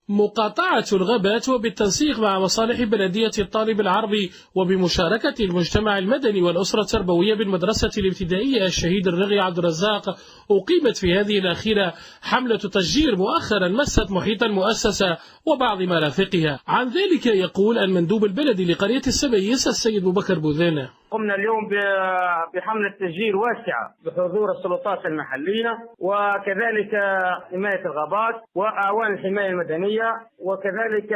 مقاطعة الغابات وبالتنسيق مع مصالح بلدية الطالب العربي وبمشاركة المجتمع المدني والأسرة التربوية بالمدرسة الابتدائية الشهيد الرغي عبد الرزاق، أقيمت في هذه الأخيرة حملة تشجير مؤخرا مست محيط المؤسسة وبعض مرافقها. عن ذلك يقول المندوب البلدي لقرية السبيس السيد أبو بكر بوذانة: قمنا اليوم بحملة تشجير واسعة بحضور السلطات المحلية وكذلك حماية الغابات وأعوان الحماية المدنية وكذلك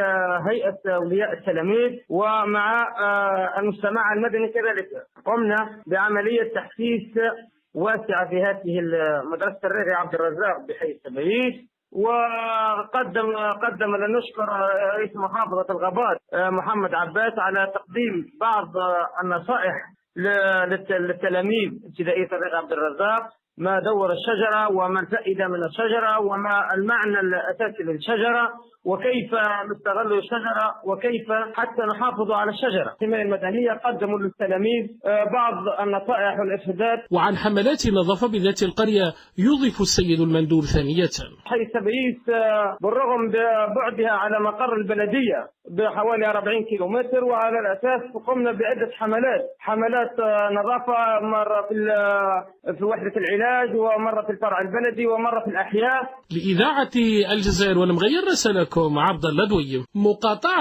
هيئة أولياء التلاميذ ومع المجتمع المدني. كذلك قمنا بعملية تحسيس واسعة في هذه مدرسة الرغي عبد الرزاق بحي السبيس، وقدم لنشكر رئيس محافظة الغابات محمد عباس على تقديم بعض النصائح للتلاميذ ابتدائية الرغي عبد الرزاق، ما دور الشجرة وما الفائدة من الشجرة وما المعنى الأساسي للشجرة وكيف نستغل الشجرة وكيف حتى نحافظ على الشجرة. الحماية المدنية قدموا للتلاميذ بعض النصائح والإرشادات. وعن حملات النظافة بذات القرية يضيف السيد المندوب ثانية: حي السبيس بالرغم ببعدها على مقر البلدية بحوالي 40 كيلومتر، وعلى الأساس قمنا بعدة حملات نظافة، مرة في وحدة العلاج ومرة في الفرع البلدي ومرة في الأحياء. لإذاعة الجزائر والمغير رسلكم عبد الله دوي. مقاطعة